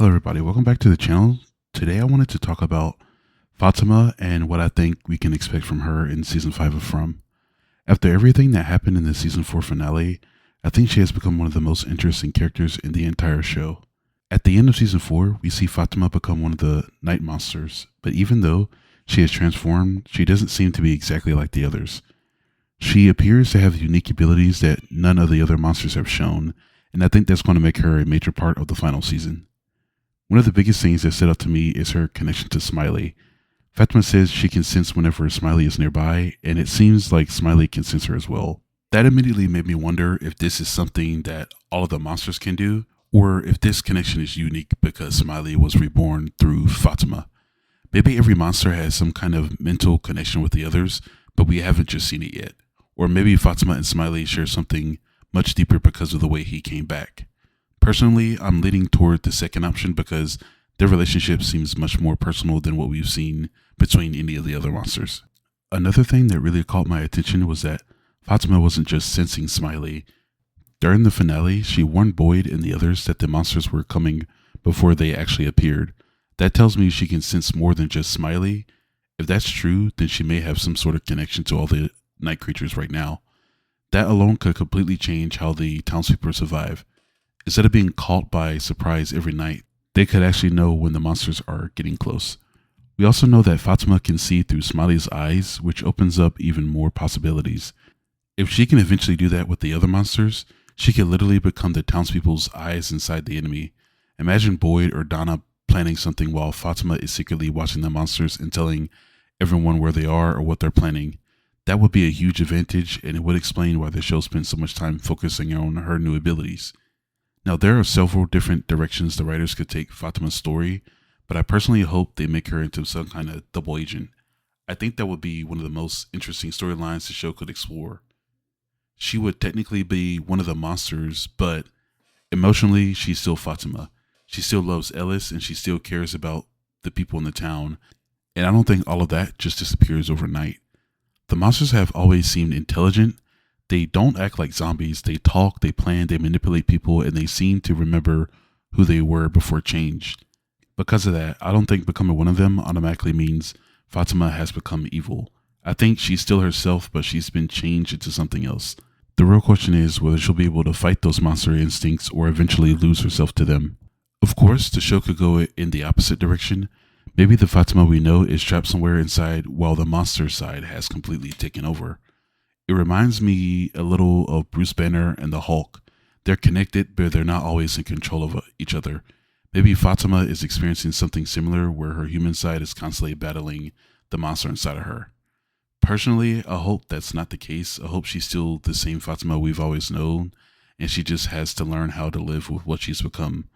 Hello, everybody. Welcome back to the channel. Today, I wanted to talk about Fatima and what I think we can expect from her in season 5 of From. After everything that happened in the season 4 finale, I think she has become one of the most interesting characters in the entire show. At the end of season 4, we see Fatima become one of the night monsters, but even though she has transformed, she doesn't seem to be exactly like the others. She appears to have unique abilities that none of the other monsters have shown, and I think that's going to make her a major part of the final season. One of the biggest things that stood out to me is her connection to Smiley. Fatima says she can sense whenever Smiley is nearby, and it seems like Smiley can sense her as well. That immediately made me wonder if this is something that all of the monsters can do, or if this connection is unique because Smiley was reborn through Fatima. Maybe every monster has some kind of mental connection with the others, but we haven't just seen it yet. Or maybe Fatima and Smiley share something much deeper because of the way he came back. Personally, I'm leaning toward the second option because their relationship seems much more personal than what we've seen between any of the other monsters. Another thing that really caught my attention was that Fatima wasn't just sensing Smiley. During the finale, she warned Boyd and the others that the monsters were coming before they actually appeared. That tells me she can sense more than just Smiley. If that's true, then she may have some sort of connection to all the night creatures right now. That alone could completely change how the townspeople survive. Instead of being caught by surprise every night, they could actually know when the monsters are getting close. We also know that Fatima can see through Smiley's eyes, which opens up even more possibilities. If she can eventually do that with the other monsters, she could literally become the townspeople's eyes inside the enemy. Imagine Boyd or Donna planning something while Fatima is secretly watching the monsters and telling everyone where they are or what they're planning. That would be a huge advantage, and it would explain why the show spent so much time focusing on her new abilities. Now, there are several different directions the writers could take Fatima's story, but I personally hope they make her into some kind of double agent. I think that would be one of the most interesting storylines the show could explore. She would technically be one of the monsters, but emotionally, she's still Fatima. She still loves Ellis, and she still cares about the people in the town, and I don't think all of that just disappears overnight. The monsters have always seemed intelligent. They don't act like zombies. They talk, they plan, they manipulate people, and they seem to remember who they were before it changed. Because of that, I don't think becoming one of them automatically means Fatima has become evil. I think she's still herself, but she's been changed into something else. The real question is whether she'll be able to fight those monster instincts or eventually lose herself to them. Of course, the show could go in the opposite direction. Maybe the Fatima we know is trapped somewhere inside while the monster side has completely taken over. It reminds me a little of Bruce Banner and the Hulk. They're connected, but they're not always in control of each other. Maybe Fatima is experiencing something similar where her human side is constantly battling the monster inside of her. Personally, I hope that's not the case. I hope she's still the same Fatima we've always known, and she just has to learn how to live with what she's become.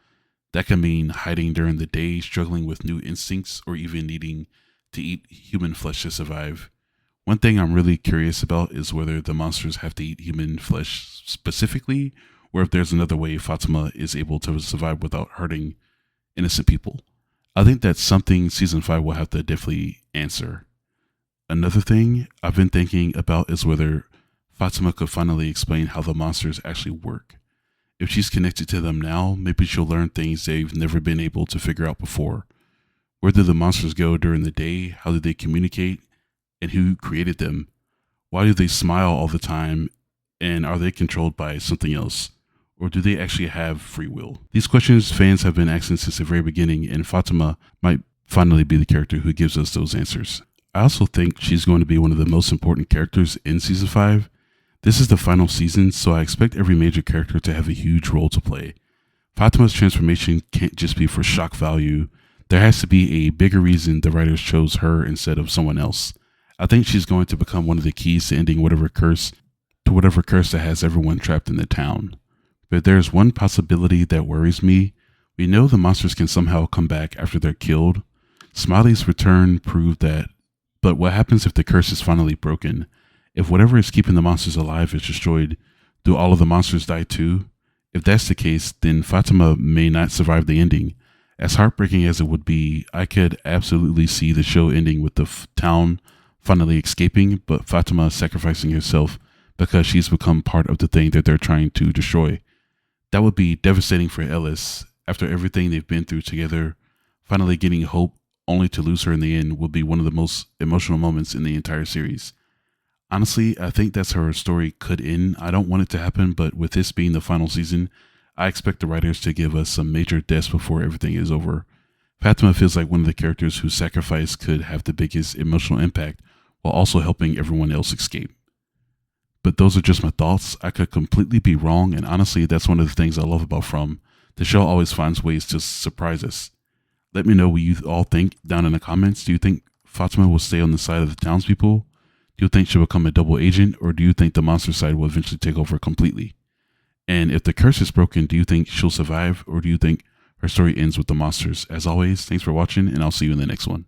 That can mean hiding during the day, struggling with new instincts, or even needing to eat human flesh to survive. One thing I'm really curious about is whether the monsters have to eat human flesh specifically, or if there's another way Fatima is able to survive without hurting innocent people. I think that's something season 5 will have to definitely answer. Another thing I've been thinking about is whether Fatima could finally explain how the monsters actually work. If she's connected to them now, maybe she'll learn things they've never been able to figure out before. Where do the monsters go during the day? How do they communicate? And who created them? Why do they smile all the time? And are they controlled by something else? Or do they actually have free will? These questions fans have been asking since the very beginning, and Fatima might finally be the character who gives us those answers. I also think she's going to be one of the most important characters in season 5. This is the final season, so I expect every major character to have a huge role to play. Fatima's transformation can't just be for shock value. There has to be a bigger reason the writers chose her instead of someone else. I think she's going to become one of the keys to ending whatever curse that has everyone trapped in the town. But there's one possibility that worries me. We know the monsters can somehow come back after they're killed. Smiley's return proved that. But what happens if the curse is finally broken? If whatever is keeping the monsters alive is destroyed, do all of the monsters die too? If that's the case, then Fatima may not survive the ending. As heartbreaking as it would be, I could absolutely see the show ending with the town finally escaping, but Fatima sacrificing herself because she's become part of the thing that they're trying to destroy. That would be devastating for Ellis, after everything they've been through together, finally getting hope only to lose her in the end will be one of the most emotional moments in the entire series. Honestly, I think that's how her story could end. I don't want it to happen, but with this being the final season, I expect the writers to give us some major deaths before everything is over. Fatima feels like one of the characters whose sacrifice could have the biggest emotional impact while also helping everyone else escape. But those are just my thoughts. I could completely be wrong, and honestly, that's one of the things I love about From. The show always finds ways to surprise us. Let me know what you all think down in the comments. Do you think Fatima will stay on the side of the townspeople? Do you think she'll become a double agent, or do you think the monster side will eventually take over completely? And if the curse is broken, do you think she'll survive, or do you think her story ends with the monsters? As always, thanks for watching, and I'll see you in the next one.